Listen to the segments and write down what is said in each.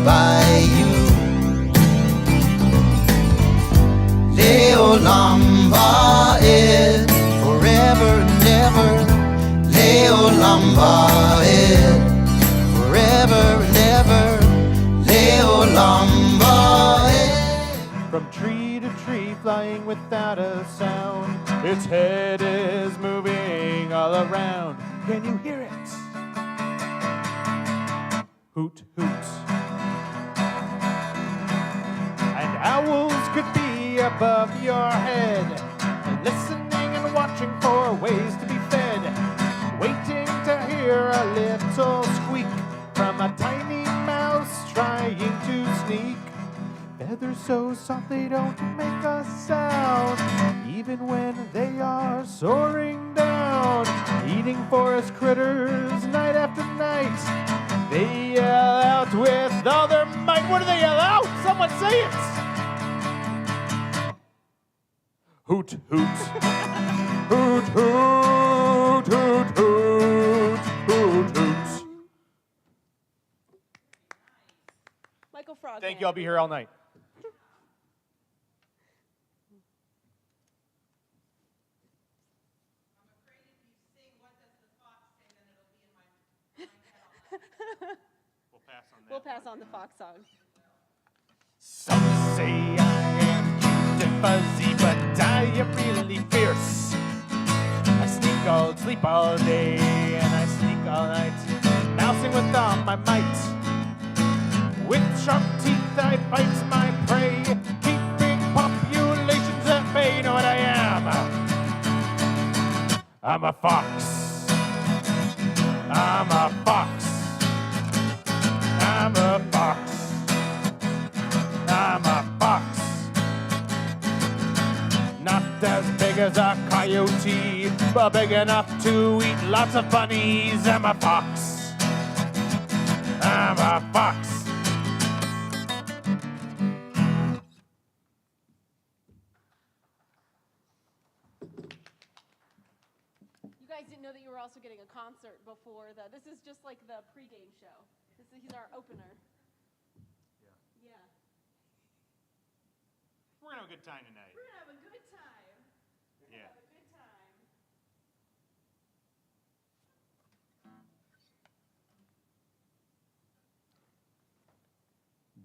by you. Leolam Va'ed, forever and ever. Leolam Va'ed, forever and ever. Leolam Va'ed. From tree to tree, flying without a sound, its head is moving all around. Can you hear it? Hoot, hoot. And owls could be above your head, listening and watching for ways to be fed, waiting to hear a little squeak from a tiny mouse trying to sneak. Feathers so soft they don't make a sound, even when they are soaring down, eating forest critters night after night. They yell out with all their might. What do they yell out? Someone say it! Hoot, hoot. Hoot, hoot, hoot, hoot, hoot, hoot. Michael Frog. Thank you. I'll be here all night. We'll pass on the Fox song. Some say I am cute and fuzzy, but I am really fierce. I sleep all day, and I sneak all night, mousing with all my might. With sharp teeth I bite my prey, keeping populations at bay. You know what I am? I'm a fox. I'm a fox. I'm a fox. I'm a fox. Not as big as a coyote, but big enough to eat lots of bunnies. I'm a fox. I'm a fox. You guys didn't know that you were also getting a concert before this is just like the pregame show. He's our opener. Yeah. We're gonna have a good time tonight. We're gonna have a good time. Yeah. Have a good time.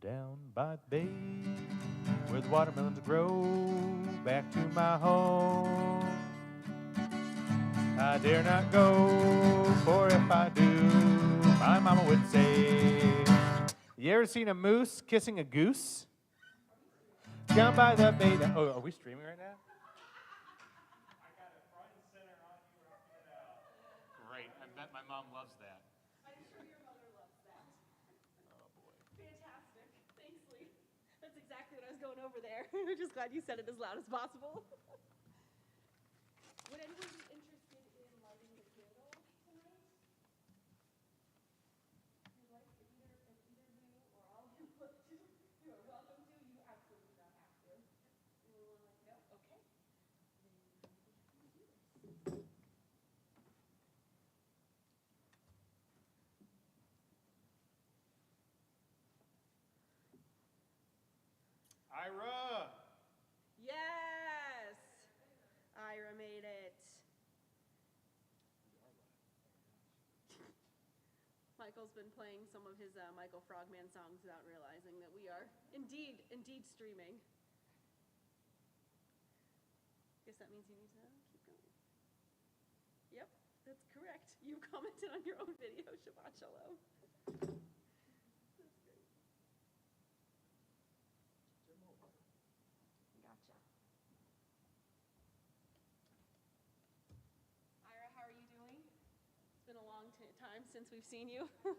Down by the bay, where the watermelons grow, back to my home. I dare not go, for if I do, my mama would say. You ever seen a moose kissing a goose? Down by the bay. Oh, are we streaming right now? I got it front and center on you, rocking it out. Great. I bet my mom loves that. I'm sure your mother loves that. Oh, boy. Fantastic. Thanks, Lee. That's exactly what I was going over there. I'm just glad you said it as loud as possible. Would anyone be interested in lighting the candle tonight? You'd like to either you or all of you you are welcome to. You absolutely do not have to. Anyone like, no? Okay. Ira! Yes! Ira made it. Michael's been playing some of his Michael Frogman songs without realizing that we are indeed streaming. Guess that means you need to keep going. Yep, that's correct. You commented on your own video, Shabbat Shalom. That's great. Gotcha. Ira, how are you doing? It's been a long time since we've seen you. Oh,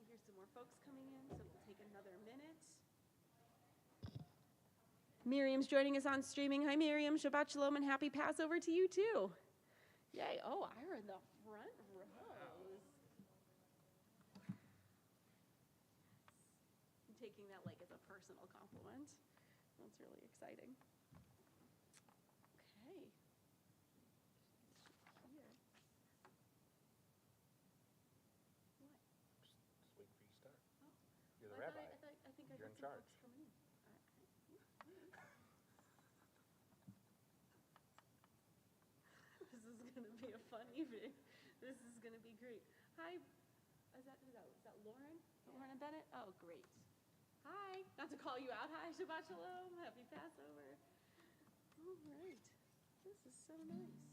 here's some more folks coming in, so we'll take another minute. Miriam's joining us on streaming. Hi, Miriam. Shabbat Shalom and happy Passover to you, too. Yay. Oh, Ira in the front rows. I'm taking that like as a personal compliment. That's really exciting. Okay. Here. charge. Coming in. This is going to be a fun evening. This is going to be great. Hi, is that Lauren? Lauren Bennett? Oh, great. Hi, not to call you out. Hi, Shabbat Shalom. Happy Passover. All right. This is so nice. Exciting.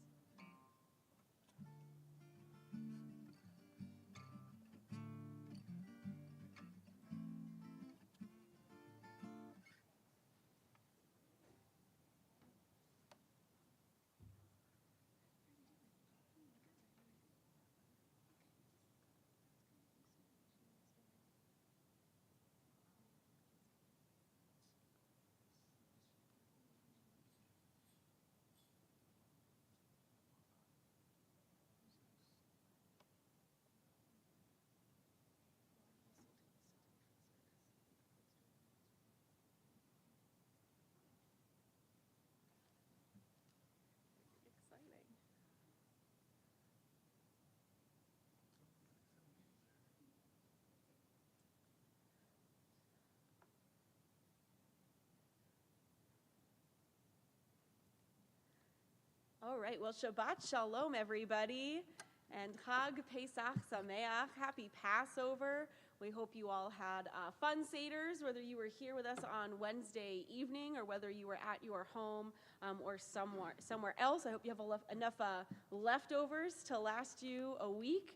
All right, well, Shabbat Shalom, everybody, and Chag Pesach Sameach, happy Passover. We hope you all had fun Seders, whether you were here with us on Wednesday evening or whether you were at your home or somewhere else. I hope you have enough leftovers to last you a week.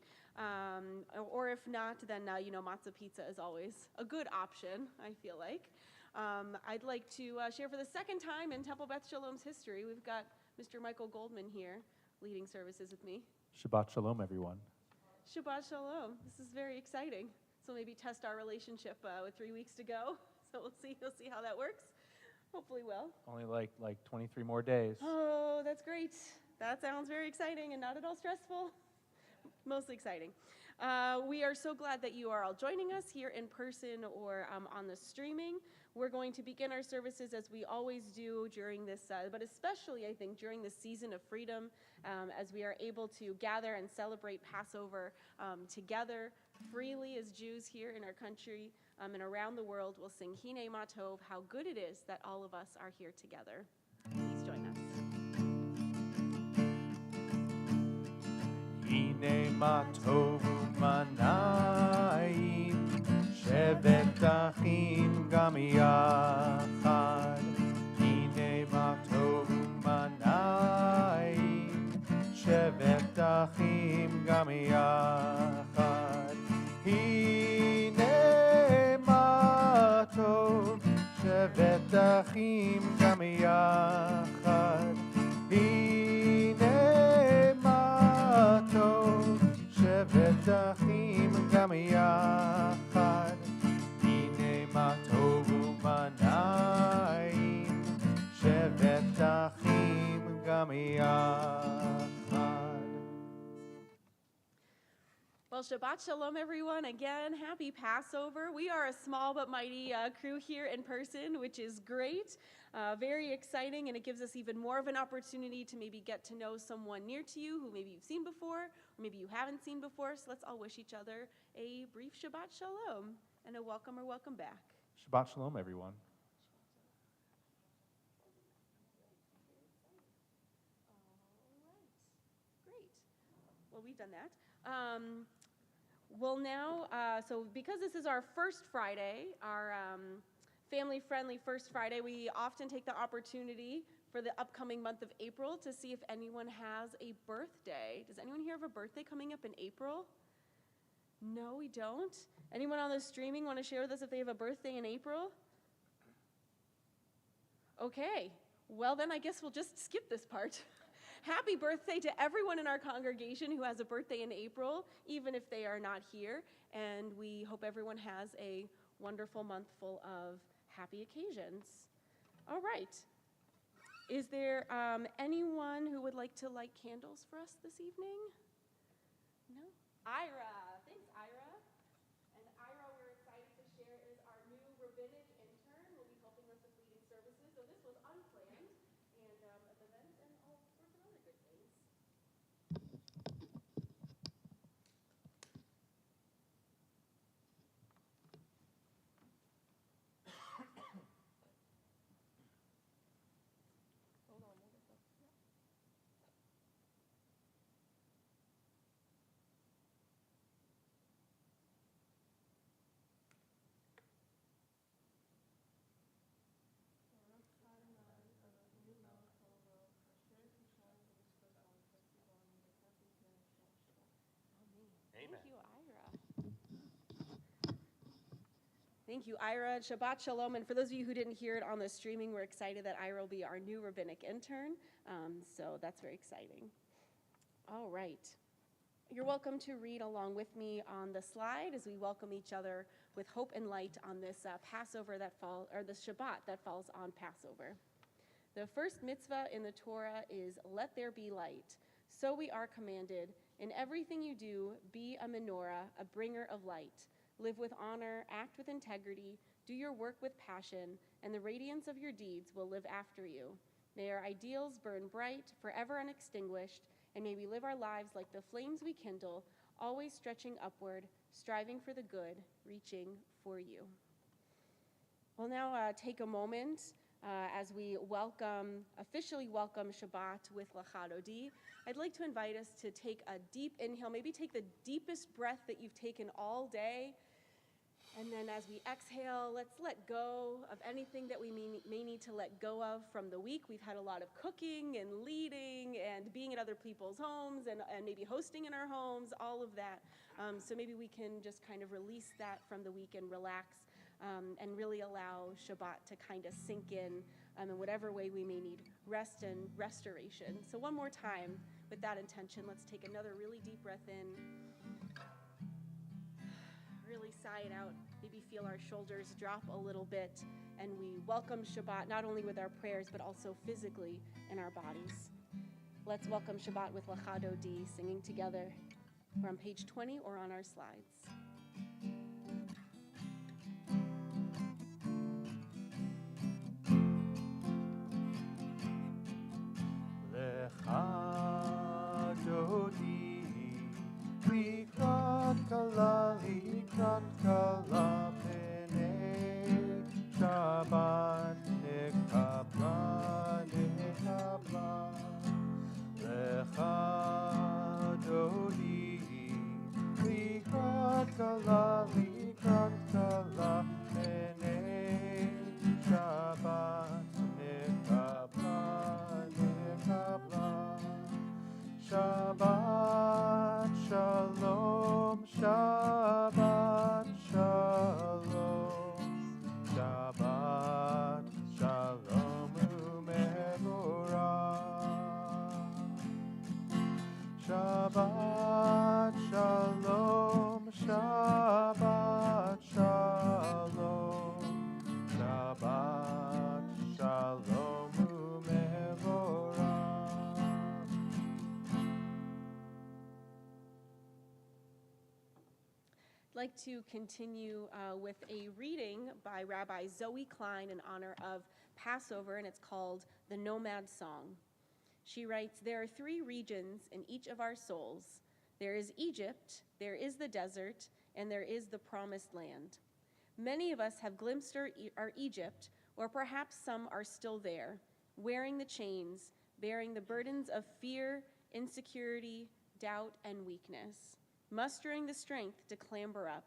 Or if not, then matzah pizza is always a good option, I feel like. I'd like to share for the second time in Temple Beth Shalom's history, we've got Mr. Michael Goldman here leading services with me. Shabbat Shalom, everyone. Shabbat Shalom. This is very exciting. So maybe test our relationship with 3 weeks to go. So we'll see how that works. Hopefully well. Only like 23 more days. Oh, that's great. That sounds very exciting and not at all stressful. Mostly exciting. We are so glad that you are all joining us here in person or on the streaming. We're going to begin our services as we always do during this, but especially I think during this season of freedom, as we are able to gather and celebrate Passover together freely as Jews here in our country and around the world. We'll sing Hine Ma Tov, how good it is that all of us are here together. Please join us. הנה מה טוב ומנעים, שבת אחים גם יחד. הנה מה טוב ומנעים, שבת אחים גם יחד. הנה מה טוב, שבת אחים גם יחד. שבת אחים גם יחד, הנה מה טוב ומנעים, שבת אחים גם יחד. Well, Shabbat Shalom, everyone. Again, happy Passover. We are a small but mighty crew here in person, which is great. Very exciting, and it gives us even more of an opportunity to maybe get to know someone near to you who maybe you've seen before, or maybe you haven't seen before. So let's all wish each other a brief Shabbat Shalom and a welcome or welcome back. Shabbat Shalom, everyone. Great. Well, we've done that. Well, now, so because this is our first Friday, our family-friendly first Friday, we often take the opportunity for the upcoming month of April to see if anyone has a birthday. Does anyone here have a birthday coming up in April? No, we don't. Anyone on the streaming want to share with us if they have a birthday in April? Okay. Well, then I guess we'll just skip this part. Happy birthday to everyone in our congregation who has a birthday in April, even if they are not here. And we hope everyone has a wonderful month full of happy occasions. All right. Is there anyone who would like to light candles for us this evening? No? Ira. Thanks, Ira. And Ira, we're excited to share, is our new rabbinic intern. Will be helping us with leading services. So this was unplanned, and events and all sorts of other good things. Thank you, Ira. Shabbat Shalom. And for those of you who didn't hear it on the streaming, we're excited that Ira will be our new rabbinic intern. So that's very exciting. All right. You're welcome to read along with me on the slide as we welcome each other with hope and light on this Passover the Shabbat that falls on Passover. The first mitzvah in the Torah is let there be light. So we are commanded, in everything you do, be a menorah, a bringer of light. Live with honor, act with integrity, do your work with passion, and the radiance of your deeds will live after you. May our ideals burn bright, forever unextinguished, and may we live our lives like the flames we kindle, always stretching upward, striving for the good, reaching for you. We'll now take a moment as we officially welcome Shabbat with L'cha Dodi. I'd like to invite us to take a deep inhale, maybe take the deepest breath that you've taken all day. And then as we exhale, let's let go of anything that we may need to let go of from the week. We've had a lot of cooking and leading and being at other people's homes and maybe hosting in our homes, all of that. So maybe we can just kind of release that from the week and relax and really allow Shabbat to kind of sink in whatever way we may need rest and restoration. So one more time with that intention, let's take another really deep breath in. Really sigh it out, maybe feel our shoulders drop a little bit, and we welcome Shabbat not only with our prayers, but also physically in our bodies. Let's welcome Shabbat with L'cha Dodi, singing together. We're on page 20 or on our slides. L'cha Dodi, likrat kala, penei Shabbat nekabla. L'cha Dodi, likrat kala, penei Shabbat nekabla. Shabbat Shalom, Shabbat Shalom, Shabbat Shalom u'mevorach. Shabbat Shalom, Shabbat Shalom, Shabbat Shalom u'mevorach. I'd like to continue with a reading by Rabbi Zoe Klein in honor of Passover, and it's called The Nomad Song. She writes, there are 3 regions in each of our souls. There is Egypt, there is the desert, and there is the promised land. Many of us have glimpsed our Egypt, or perhaps some are still there, wearing the chains, bearing the burdens of fear, insecurity, doubt, and weakness, mustering the strength to clamber up.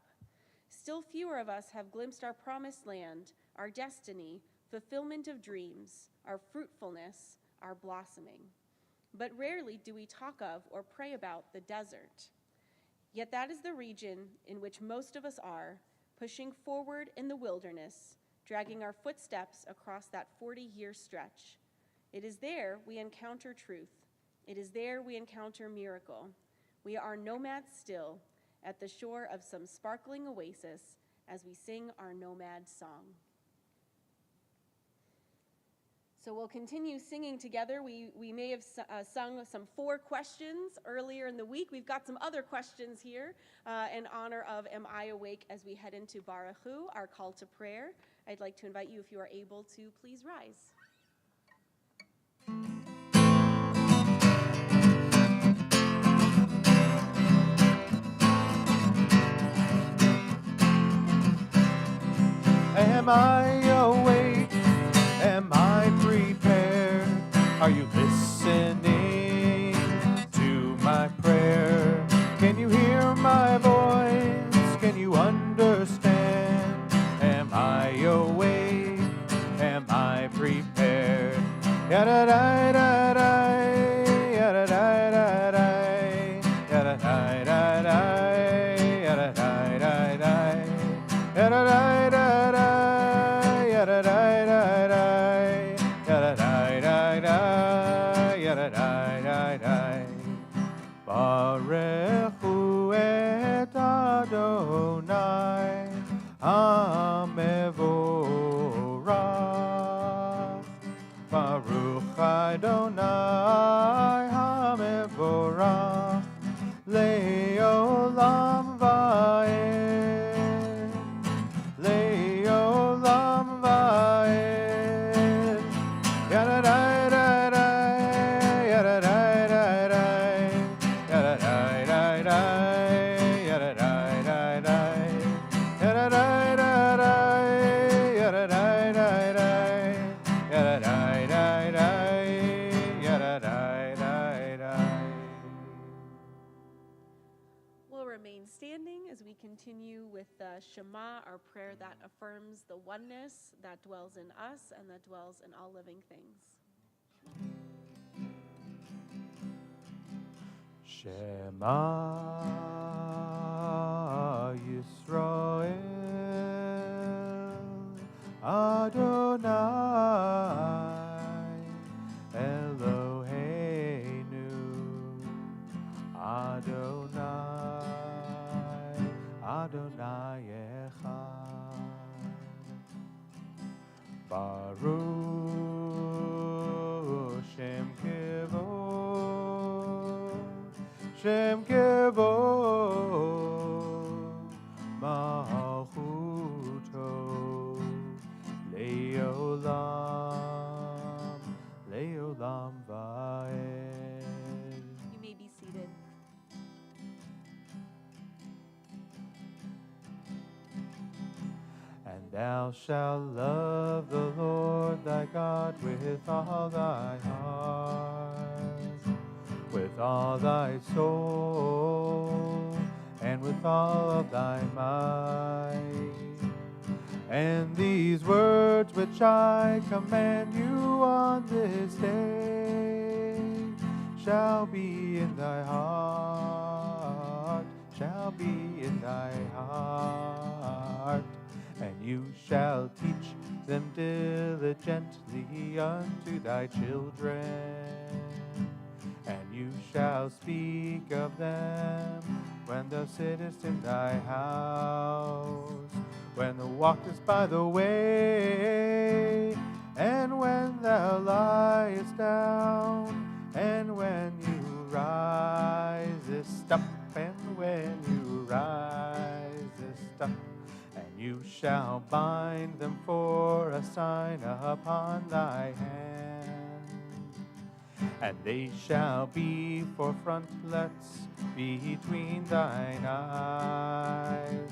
Still fewer of us have glimpsed our promised land, our destiny, fulfillment of dreams, our fruitfulness, our blossoming. But rarely do we talk of or pray about the desert. Yet that is the region in which most of us are, pushing forward in the wilderness, dragging our footsteps across that 40-year stretch. It is there we encounter truth. It is there we encounter miracle. We are nomads still, at the shore of some sparkling oasis as we sing our nomad song. So we'll continue singing together. We may have sung some 4 questions earlier in the week. We've got some other questions here in honor of Am I Awake as we head into Baruch Hu, our call to prayer. I'd like to invite you, if you are able to, please rise. Am I awake? Am I prepared? Are you listening to my prayer? Can you hear my voice? Can you understand? Am I awake? Am I prepared? Ya-da-da-da-da, ya-da-da-da-da, ya-da-da-da-da, ya-da-da-da-da, ya-da-da-da-da. Barechu et Adonai HaMevorach. Baruch Adonai HaMevorach Le'olam va'ed. Le'olam va'ed. Yadadai-dai-dai, yadadai-dai-dai, yadadai-dai-dai, yadadai-dai-dai, yadadai-dai-dai, yadadai-dai-dai, yadadai-dai-dai, yadadai-dai-dai. We'll remain standing as we continue with the Shema, our prayer that affirms the oneness that dwells in us and that dwells in all living things. Shema Yisrael Adonai Eloheinu Adonai Adonai Echad Baruch Shem Kevod Shem Kevod Malchuto Le'olam Le'olam va'ed. You may be seated. And thou shalt love the Lord thy God with all thy heart, with all thy soul, and with all of thy might. And these words which I command you on this day shall be in thy heart, shall be in thy heart. And you shall teach them diligently unto thy children. And you shall speak of them when thou sittest in thy house, when thou walkest by the way, and when thou liest down, and when you risest up, and when you risest up. And you shall bind them for a sign upon thy hand, and they shall be for frontlets between thine eyes.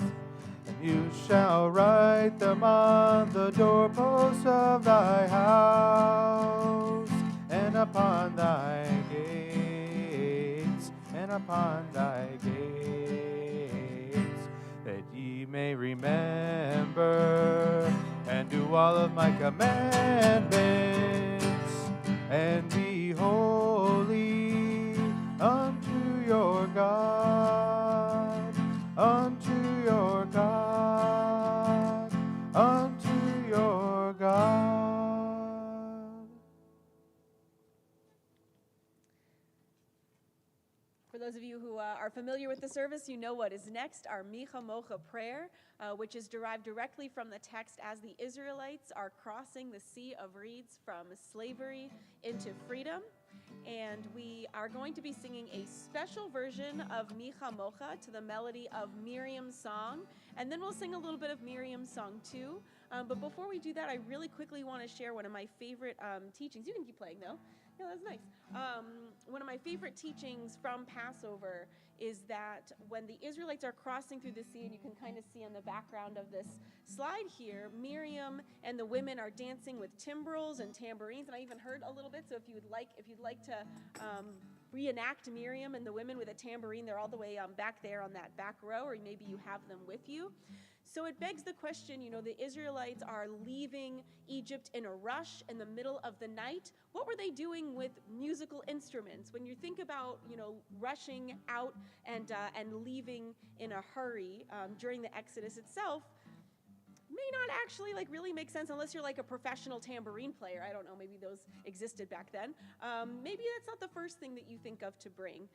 And you shall write them on the doorposts of thy house, and upon thy gates, and upon thy gates, that ye may remember and do all of my commandments, and be holy unto your God, unto your God, unto your God. For those of you who are familiar with the service, you know what is next, our Micha Mocha prayer, which is derived directly from the text as the Israelites are crossing the Sea of Reeds from slavery into freedom. And we are going to be singing a special version of Micha Mocha to the melody of Miriam's song. And then we'll sing a little bit of Miriam's song too. But before we do that, I really quickly want to share one of my favorite teachings. You can keep playing though. Yeah, that's nice. One of my favorite teachings from Passover is that when the Israelites are crossing through the sea, and you can kind of see on the background of this slide here, Miriam and the women are dancing with timbrels and tambourines, and I even heard a little bit. So if you'd like to reenact Miriam and the women with a tambourine, they're all the way back there on that back row, or maybe you have them with you. So it begs the question, the Israelites are leaving Egypt in a rush in the middle of the night. What were they doing with musical instruments? When you think about, rushing out and leaving in a hurry during the Exodus itself, may not actually like really make sense unless you're like a professional tambourine player. I don't know, maybe those existed back then. Maybe that's not the first thing that you think of to bring.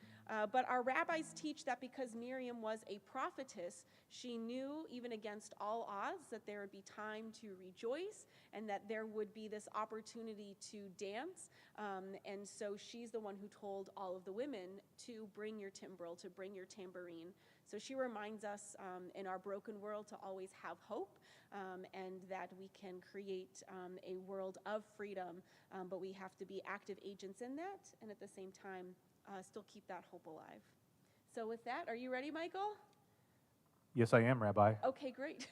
But our rabbis teach that because Miriam was a prophetess, she knew, even against all odds, that there would be time to rejoice and that there would be this opportunity to dance. And so she's the one who told all of the women to bring your timbrel, to bring your tambourine. So she reminds us in our broken world to always have hope and that we can create a world of freedom, but we have to be active agents in that and at the same time still keep that hope alive. So with that, are you ready, Michael? Yes, I am, Rabbi. Okay, great.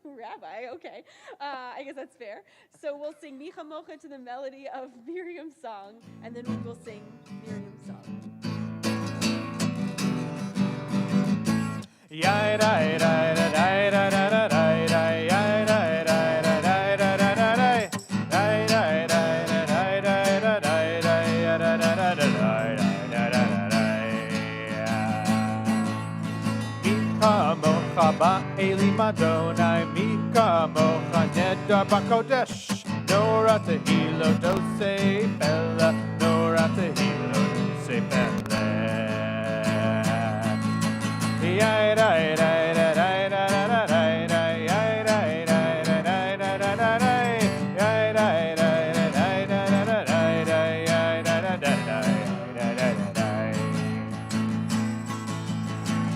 Rabbi, okay. I guess that's fair. So we'll sing Micha Mocha to the melody of Miriam's song, and then we will sing Miriam's song. Eli Madonai Mika Mocha Nedar Bakodesh Nora Tehilo Dose Bella Nora Tehilo Dose Bella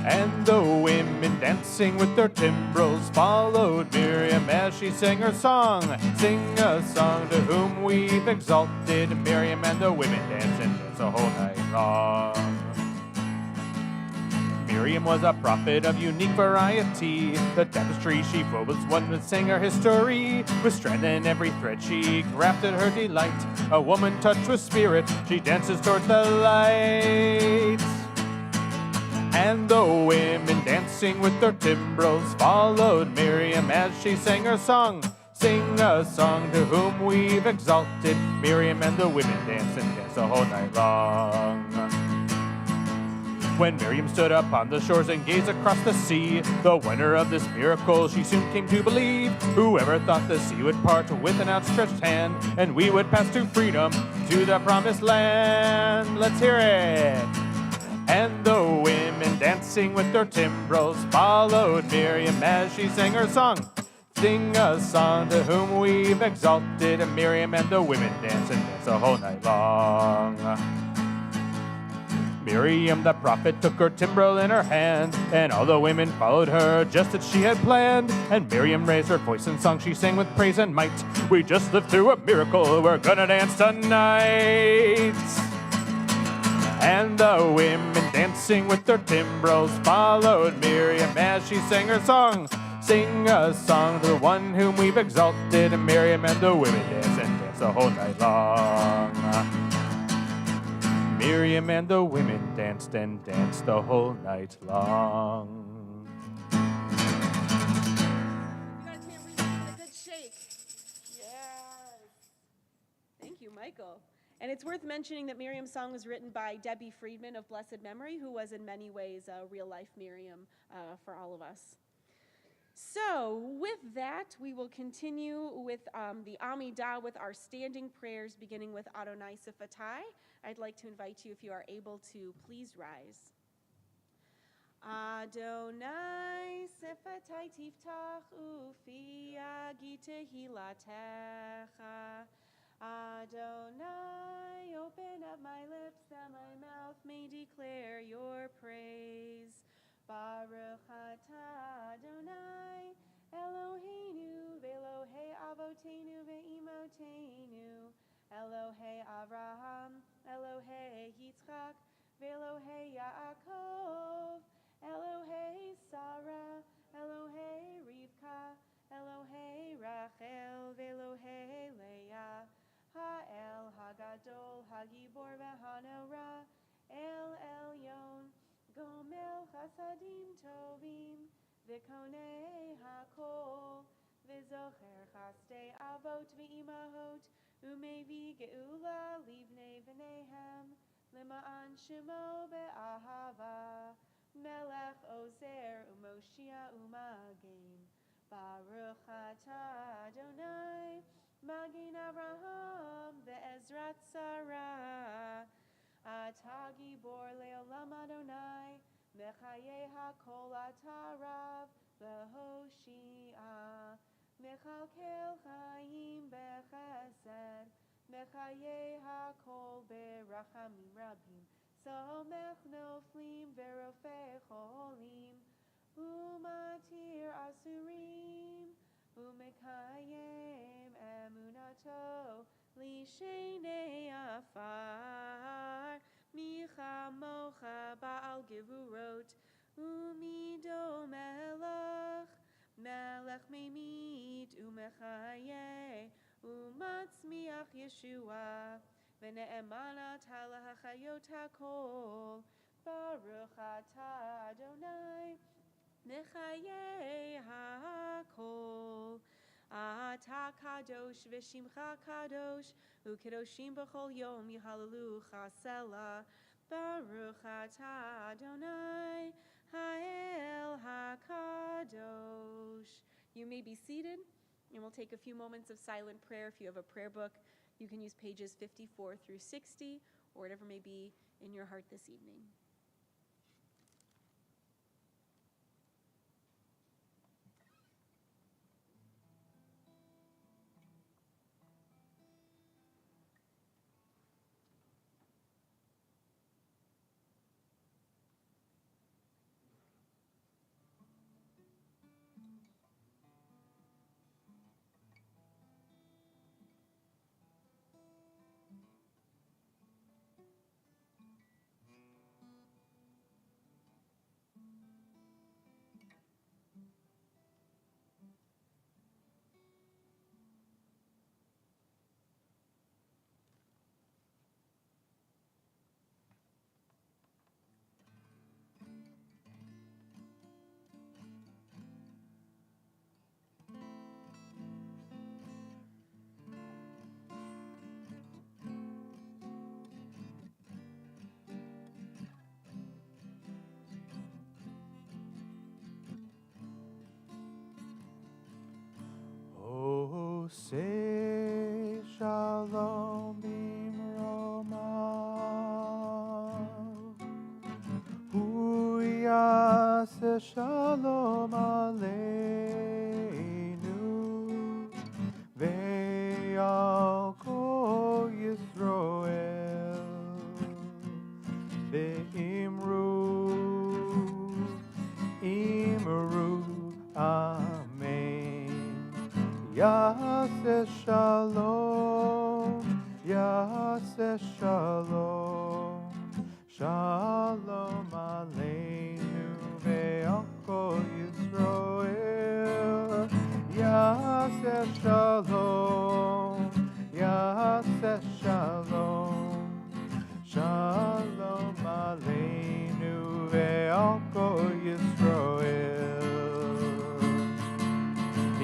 And the women dancing with their timbrels followed Miriam as she sang her song. Sing a song to whom we've exalted. Miriam and the women dance and dance the whole night long. Miriam was a prophet of unique variety. The tapestry she wove was one that sang her history. With strand in every thread she crafted her delight. A woman touched with spirit, she dances towards the light. And the women dancing with their timbrels followed Miriam as she sang her song. Sing a song to whom we've exalted. Miriam and the women dance and dance the whole night long. When Miriam stood up on the shores and gazed across the sea, the wonder of this miracle she soon came to believe. Whoever thought the sea would part with an outstretched hand, and we would pass to freedom, to the promised land. Let's hear it. And the women dancing with their timbrels followed Miriam as she sang her song. Sing a song to whom we've exalted. And Miriam and the women dance and dance the whole night long. Miriam the prophet took her timbrel in her hand, and all the women followed her just as she had planned. And Miriam raised her voice in song, she sang with praise and might. We just lived through a miracle, we're gonna dance tonight. And the women dancing with their timbrels followed Miriam as she sang her song. Sing a song to the one whom we've exalted. And Miriam and the women dance and dance the whole night long. Miriam and the women danced and danced the whole night long. You got a tambourine in a good shake. Yes. Thank you, Michael. And it's worth mentioning that Miriam's song was written by Debbie Friedman of blessed memory, who was in many ways a real-life Miriam for all of us. So with that, we will continue with the Amidah with our standing prayers, beginning with Adonai Sifatai. I'd like to invite you, if you are able to, please rise. Adonai Sifatai tiftach ufi agi tehilatecha. Adonai, open up my lips that my mouth may declare your praise. Baruch atah Adonai, Eloheinu, ve'Elohei avoteinu ve'imotenu, Elohei Avraham, Elohei Yitzchak, ve'Elohei Yaakov, Elohei Sarah, Elohei Rivka, Elohei Rachel, ve'Elohei Leah, Ha'el Hagadol, Hagibor ve'Hanorah, El Elyon, Gomel Chasadim Tovim, V'Konei HaKol, V'Zocher Chastei Avot V'Imahot, Umevi Geula Livnei V'Nehem, Lima'an Shemo Be'ahava, Melech Ozer Umoshia Umagin, Baruch atah Adonai, Magin Avraham ve'ezrat Sarah. Atah gibor leolam Adonai, Mechaye hakol atah rav lehoshia. Mechalkel chayim bechesed, Mechaye hakol berachamim rabim. Somech noflim verofei cholim, Umatir asurim, Umekayem emunato, Lishenei afar, Micha mocha ba'al gevurot, Umido melech, Melech memit, Umechaye, Umatzmiach Yeshua, Vene'emana tala hachayot hakol, Baruch atah Adonai, Mechaye hakol. Atah kadosh v'shimcha kadosh, u'kedoshim b'chol yom yihalelu chasela. Baruch atah Adonai, ha'el hakadosh. You may be seated, and we'll take a few moments of silent prayer. If you have a prayer book, you can use pages 54 through 60, or whatever may be in your heart this evening. Oh, say shalom bimroma, hu yaseh shalom aleinu, ve'al kol Yisroel, ve'imru, amen. Yaseh shalom, Yaseh shalom, shalom aleinu ve'al kol Yisroel. Yaseh shalom, Yaseh shalom, shalom aleinu ve'al kol Yisroel.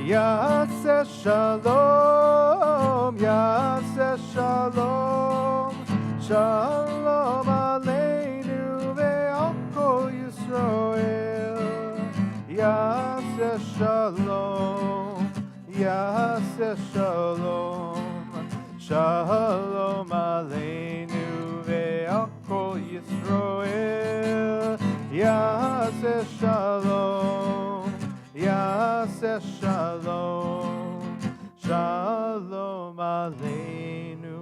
Yaseh shalom, Yaseh shalom, shalom aleinu ve'al kol Yisroel. Yaseh shalom, Yaseh shalom, shalom aleinu ve'al kol Yisroel. Yaseh shalom, Yaseh shalom, shalom aleinu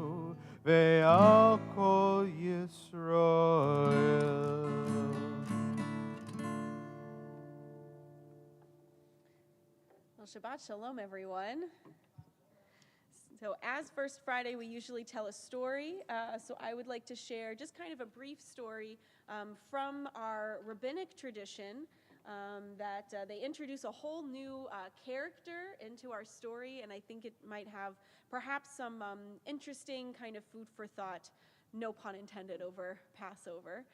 ve'al kol Yisroel. Well, Shabbat Shalom, everyone. So as First Friday, we usually tell a story. So I would like to share just kind of a brief story from our rabbinic tradition that they introduce a whole new character into our story, and I think it might have perhaps some interesting kind of food for thought, no pun intended, over Passover.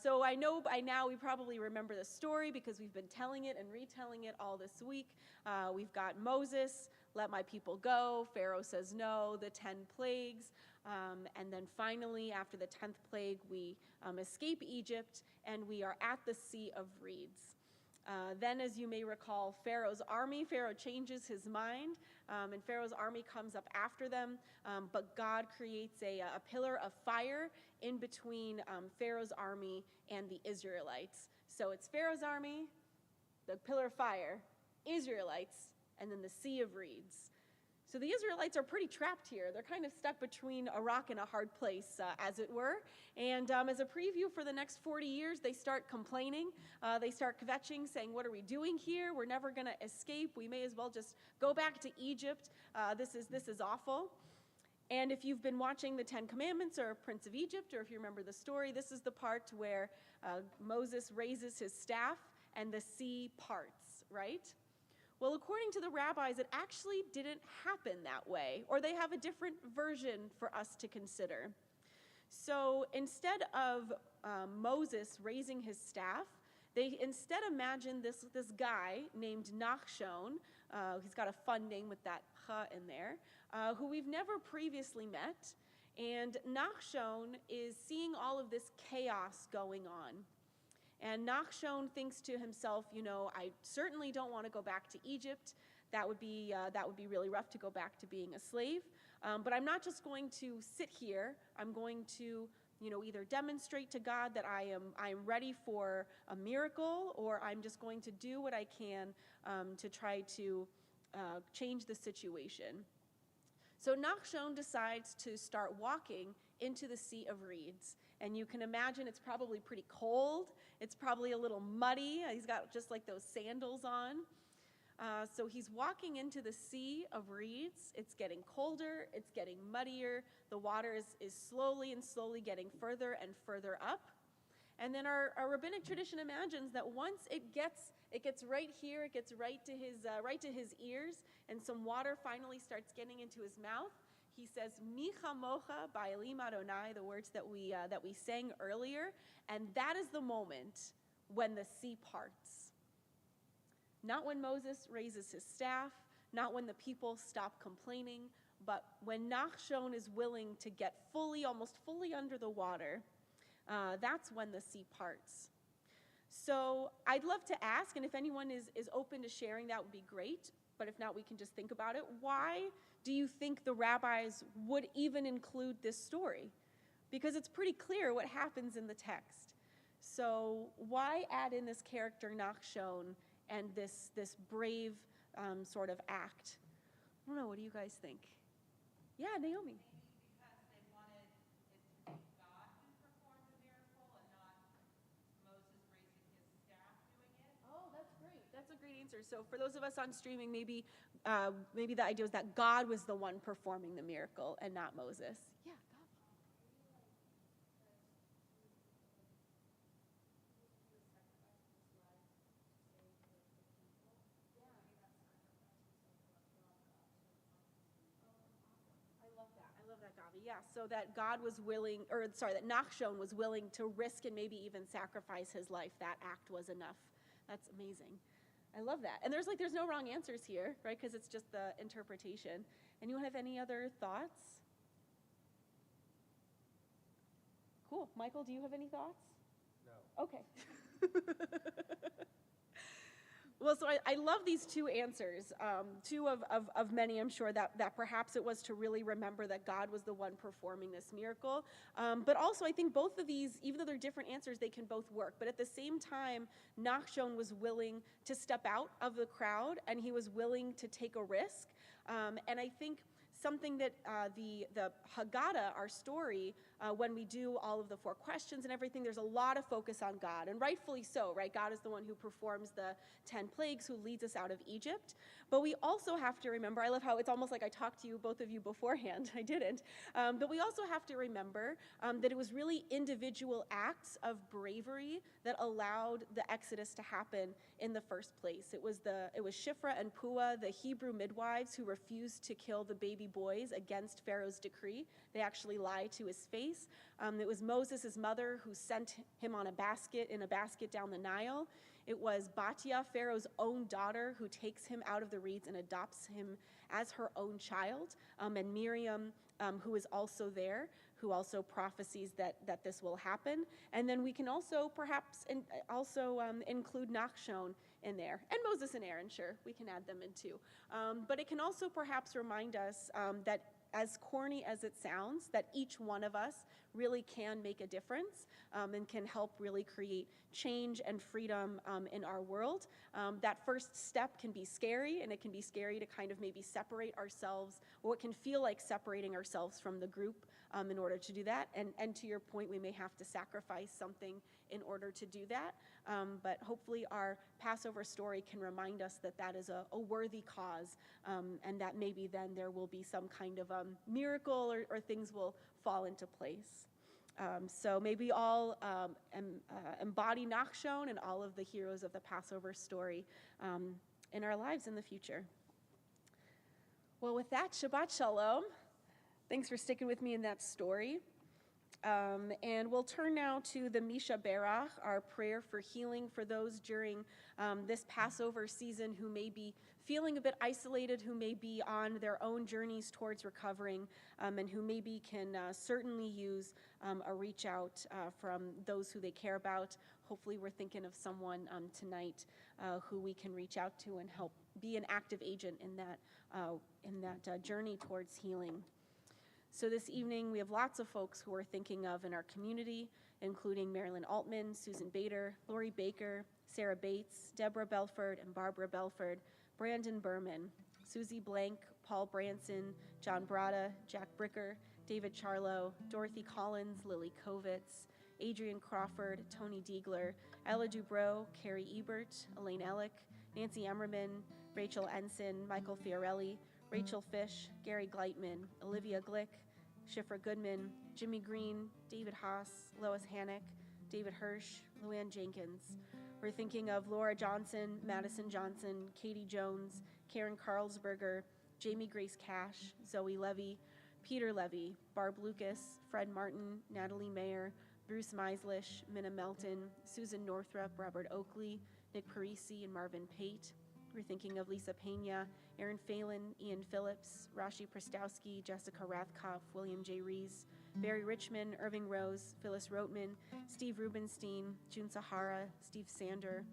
So I know by now we probably remember the story because we've been telling it and retelling it all this week. We've got Moses, let my people go. Pharaoh says no, the 10 plagues. And then finally, after the 10th plague, we escape Egypt and we are at the Sea of Reeds. Then, as you may recall, Pharaoh changes his mind, and Pharaoh's army comes up after them, but God creates a pillar of fire in between Pharaoh's army and the Israelites. So it's Pharaoh's army, the pillar of fire, Israelites, and then the sea of reeds. So the Israelites are pretty trapped here. They're kind of stuck between a rock and a hard place, as it were. And as a preview for the next 40 years, they start complaining. They start kvetching, saying, what are we doing here? We're never going to escape. We may as well just go back to Egypt. This is awful. And if you've been watching the Ten Commandments or Prince of Egypt, or if you remember the story, this is the part where Moses raises his staff and the sea parts, right? Well, according to the rabbis, it actually didn't happen that way, or they have a different version for us to consider. So instead of Moses raising his staff, they instead imagined this guy named Nachshon. He's got a fun name with that ha in there, who we've never previously met. And Nachshon is seeing all of this chaos going on. And Nachshon thinks to himself, I certainly don't want to go back to Egypt. That would be really rough to go back to being a slave. But I'm not just going to sit here. I'm going to, either demonstrate to God that I am ready for a miracle, or I'm just going to do what I can to try to change the situation. So Nachshon decides to start walking into the Sea of Reeds. And you can imagine it's probably pretty cold. It's probably a little muddy. He's got just like those sandals on. So he's walking into the Sea of Reeds. It's getting colder. It's getting muddier. The water is slowly and slowly getting further and further up. And then our rabbinic tradition imagines that once it gets right here, it gets right to his ears, and some water finally starts getting into his mouth. He says, "Mi chamocha ba'elim Adonai," the words that we sang earlier, and that is the moment when the sea parts. Not when Moses raises his staff, not when the people stop complaining, but when Nachshon is willing to get almost fully under the water. That's when the sea parts. So I'd love to ask, and if anyone is open to sharing, that would be great. But if not, we can just think about it. Why do you think the rabbis would even include this story? Because it's pretty clear what happens in the text. So why add in this character Nachshon and this brave sort of act? I don't know. What do you guys think? Yeah, Naomi. That's a great answer. So for those of us on streaming, maybe the idea was that God was the one performing the miracle and not Moses. Yeah, God. I love that, Gavi. Yeah, so that that Nachshon was willing to risk and maybe even sacrifice his life. That act was enough. That's amazing. I love that. And there's no wrong answers here, right? Because it's just the interpretation. Anyone have any other thoughts? Cool. Michael, do you have any thoughts? No. Okay. Well, so I love these two answers, two of many, I'm sure, that perhaps it was to really remember that God was the one performing this miracle. But also, I think both of these, even though they're different answers, they can both work. But at the same time, Nachshon was willing to step out of the crowd, and he was willing to take a risk. And I think something that the Haggadah, our story, when we do all of the 4 questions and everything, there's a lot of focus on God, and rightfully so, right? God is the one who performs the 10 plagues, who leads us out of Egypt. But we also have to remember, I love how it's almost like I talked to you, both of you, beforehand. I didn't. But we also have to remember that it was really individual acts of bravery that allowed the Exodus to happen in the first place. It was Shiphrah and Puah, the Hebrew midwives, who refused to kill the baby boys against Pharaoh's decree. They actually lied to his face. It was Moses' mother who sent him in a basket down the Nile. It was Batya, Pharaoh's own daughter, who takes him out of the reeds and adopts him as her own child. And Miriam, who is also there, who also prophesies that this will happen. And then we can also perhaps include Nachshon in there, and Moses and Aaron, sure, we can add them in too. But it can also perhaps remind us that, as corny as it sounds, that each one of us really can make a difference and can help really create change and freedom in our world. That first step can be scary, and it can be scary to kind of maybe separate ourselves, or it can feel like separating ourselves from the group in order to do that. And to your point, we may have to sacrifice something in order to do that. But hopefully our Passover story can remind us that that is a worthy cause, and that maybe then there will be some kind of miracle, or things will fall into place. So may we all embody Nachshon and all of the heroes of the Passover story in our lives in the future. Well, with that, Shabbat Shalom. Thanks for sticking with me in that story. And we'll turn now to the Misha Berach, our prayer for healing for those during this Passover season who may be feeling a bit isolated, who may be on their own journeys towards recovering, and who maybe can certainly use a reach out from those who they care about. Hopefully we're thinking of someone tonight who we can reach out to and help be an active agent in that journey towards healing. So this evening, we have lots of folks who we're thinking of in our community, including Marilyn Altman, Susan Bader, Lori Baker, Sarah Bates, Deborah Belford, and Barbara Belford, Brandon Berman, Susie Blank, Paul Branson, John Brada, Jack Bricker, David Charlo, Dorothy Collins, Lily Kovitz, Adrian Crawford, Tony Diegler, Ella Dubrow, Carrie Ebert, Elaine Ellick, Nancy Emmerman, Rachel Ensign, Michael Fiorelli, Rachel Fish, Gary Gleitman, Olivia Glick, Shifra Goodman, Jimmy Green, David Haas, Lois Hannock, David Hirsch, Luann Jenkins. We're thinking of Laura Johnson, Madison Johnson, Katie Jones, Karen Carlsberger, Jamie Grace Cash, Zoe Levy, Peter Levy, Barb Lucas, Fred Martin, Natalie Mayer, Bruce Meislish, Minna Melton, Susan Northrup, Robert Oakley, Nick Parisi, and Marvin Pate. We're thinking of Lisa Pena, Aaron Phelan, Ian Phillips, Rashi Prostowski, Jessica Rathkoff, William J. Rees, Barry Richmond, Irving Rose, Phyllis Rotman, Steve Rubenstein, June Sahara, Steve Sander.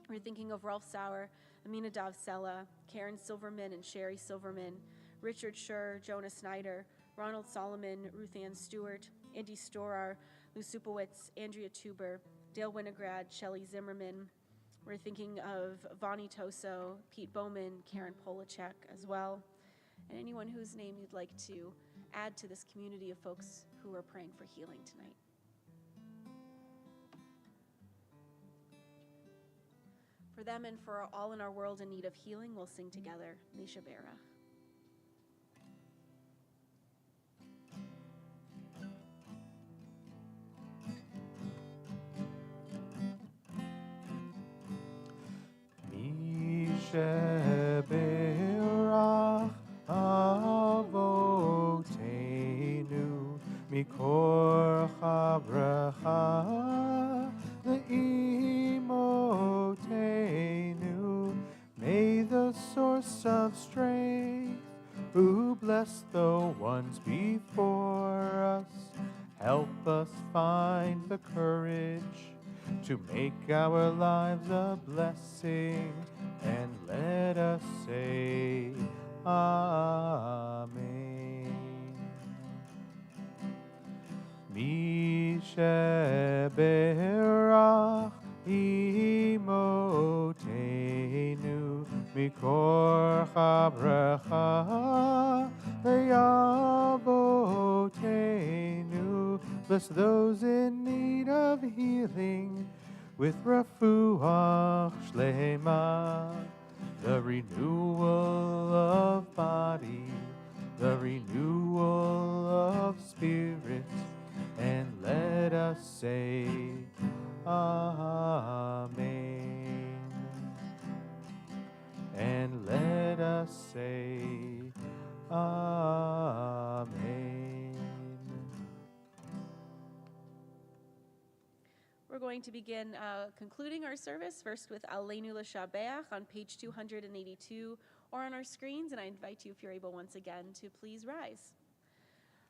We're thinking of Ralph Sauer, Amina Davsela, Karen Silverman and Sherry Silverman, Richard Schur, Jonah Snyder, Ronald Solomon, Ruth Ann Stewart, Andy Storar, Lou Supowitz, Andrea Tuber, Dale Winograd, Shelley Zimmerman. We're thinking of Vonnie Toso, Pete Bowman, Karen Polachek as well, and anyone whose name you'd like to add to this community of folks who are praying for healing tonight. For them and for all in our world in need of healing, we'll sing together, Misha Berach. Sheberach Avotenu Mikorcha Bracha Leimotenu. May the source of strength, who bless the ones before us, help us find the courage to make our lives a blessing, and let us say Amen. Misheberach imotenu mikorcha bracha yavotenu. Bless those in need of healing with refuach shlema, the renewal of body, the renewal of spirit, and let us say Amen. And let us say Amen. We're going to begin concluding our service first with Aleinu L'Shabeach on page 282 or on our screens, and I invite you, if you're able once again, to please rise.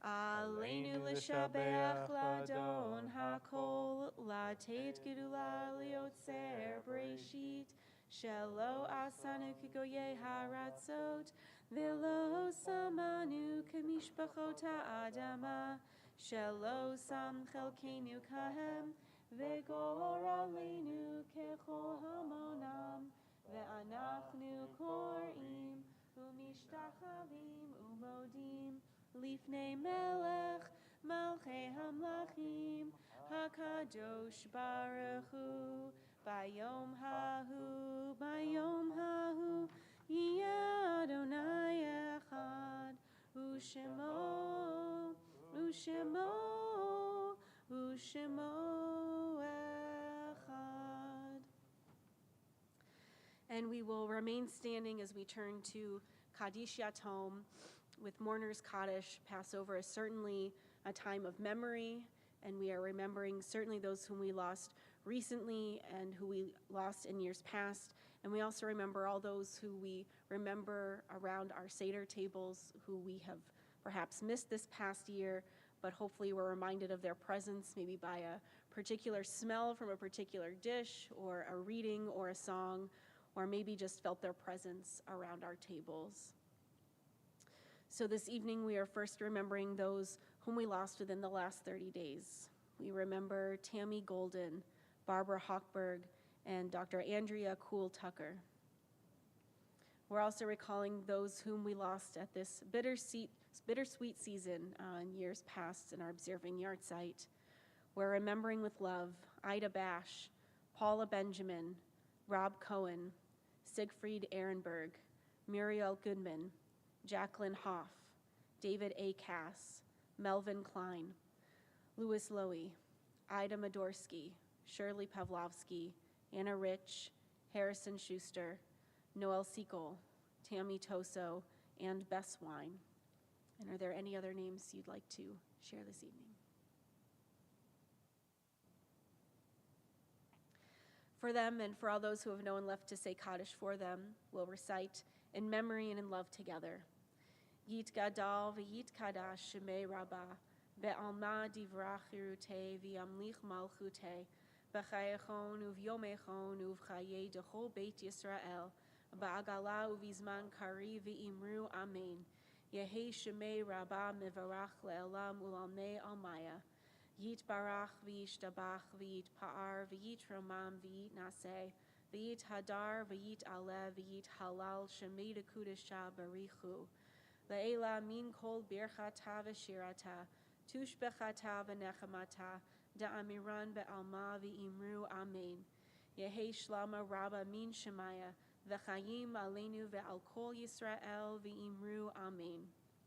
Aleinu l'shabeach l'adon hakol, latet gedula liotzer breshit, shelo asanu kigoye haratzot, velo samanu kamishpachot ha'adama, shelo sam chelkenu kahem, vegor aleinu kechol hamonam, ve'anachnu korim, umishtachavim umodim, Lifnei melech, malchei hamlachim, hakadosh baruch hu, bayom hahu, yeh Adonai echad, ushemo echad. And we will remain standing as we turn to Kaddish Yatom. With Mourner's Kaddish, Passover is certainly a time of memory, and we are remembering certainly those whom we lost recently and who we lost in years past. And we also remember all those who we remember around our Seder tables who we have perhaps missed this past year, but hopefully we're reminded of their presence, maybe by a particular smell from a particular dish, or a reading or a song, or maybe just felt their presence around our tables. So this evening, we are first remembering those whom we lost within the last 30 days. We remember Tammy Golden, Barbara Hochberg, and Dr. Andrea Kuhl-Tucker. We're also recalling those whom we lost at this bittersweet season in years past in our observing yard site. We're remembering with love Ida Bash, Paula Benjamin, Rob Cohen, Siegfried Ehrenberg, Muriel Goodman, Jacqueline Hoff, David A. Cass, Melvin Klein, Louis Lowy, Ida Madorsky, Shirley Pavlovsky, Anna Rich, Harrison Schuster, Noel Segal, Tammy Toso, and Bess Wine. And are there any other names you'd like to share this evening? For them and for all those who have no one left to say Kaddish for them, we'll recite in memory and in love together. Yit gadal v'yit kadash shemei rabbah, be'alma divrach hirutei v'yamlich malchutei, b'chayechon uv'yomechon uv'chayei dechol beit Yisrael, ba'agala uv'izman kari v'imru amen. Yehei shemei rabbah mevarach le'elam u'lalmei almaya. Yit barach v'yishtabach v'yit pa'ar v'yit romam v'yit naseh, v'yit hadar v'yit aleh v'yit halal shemei dekudesha barichu. Le'ela min kol birchata v'shirata, tushbechata v'nechamata, da'amiran be'alma v'imru amen. Yehei shlama rabba min shemaya, v'chayim aleinu ve'al kol Yisrael v'imru amen.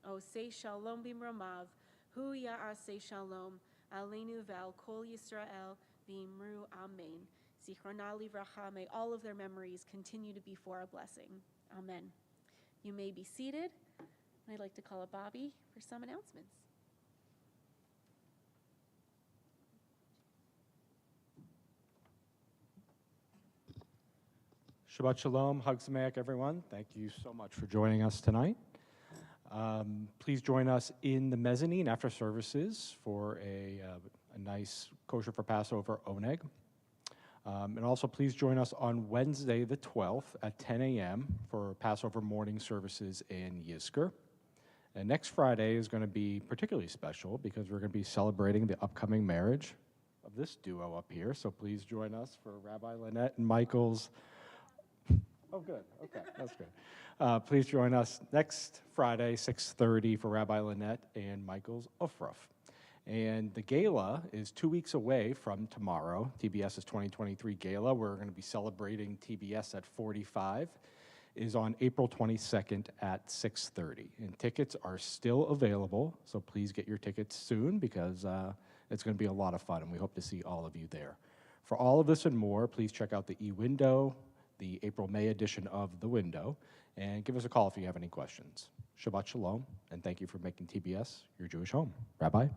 O say shalom b'mromav, hu ya'aseh shalom, aleinu ve'al kol Yisrael v'imru amen. Zichrona livracha, may all of their memories continue to be for our blessing. Amen. You may be seated. I'd like to call up Bobby for some announcements. Shabbat Shalom, Hag Sameach, everyone. Thank you so much for joining us tonight. Please join us in the mezzanine after services for a nice kosher for Passover oneg. And also please join us on Wednesday the 12th at 10 a.m. for Passover morning services in Yizkor. And next Friday is going to be particularly special because we're going to be celebrating the upcoming marriage of this duo up here. So please join us for Rabbi Lynette and Michael's. Oh, good. Okay, that's good. Please join us next Friday, 6:30, for Rabbi Lynette and Michael's Ofruf. And the gala is 2 weeks away from tomorrow. TBS's 2023 gala. We're going to be celebrating TBS at 45. Is on April 22nd at 6:30. And tickets are still available, so please get your tickets soon because it's going to be a lot of fun, and we hope to see all of you there. For all of this and more, please check out the e-window, the April-May edition of The Window, and give us a call if you have any questions. Shabbat Shalom, and thank you for making TBS your Jewish home. Rabbi?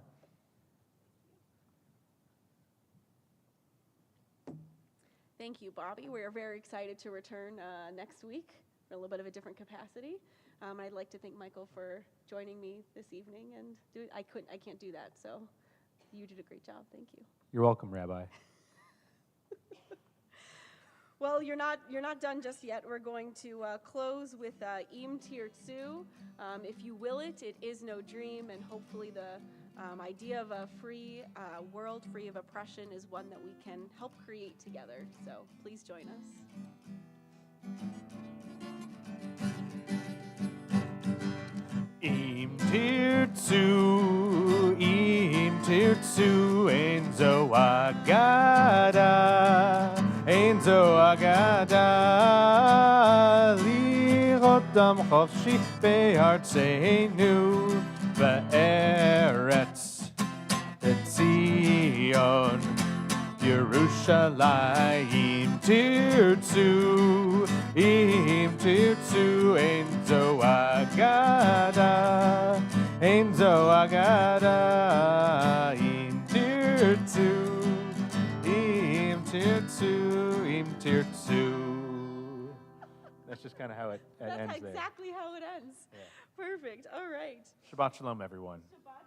Thank you, Bobby. We are very excited to return next week for a little bit of a different capacity. I'd like to thank Michael for joining me this evening, and I can't do that, so you did a great job. Thank you. You're welcome, Rabbi. Well, you're not done just yet. We're going to close with Im Tirtzu. If you will it, it is no dream, and hopefully the idea of a free world free of oppression is one that we can help create together. So please join us. Im Tirtzu, Ein Zo Agada, Ein Zo Agada, Lirotam Chofshi Be'artzeinu, Be'eretz Etzion, Yerushalayim Tirtzu, Im Tirtzu, Ein Zo Agada, Ein Zo Agada, Im Tirtzu, Im Tirtzu, Im Tirtzu. That's just kind of how it ends That's there. exactly how it ends. Yeah. Perfect. All right. Shabbat Shalom, everyone. Shabbat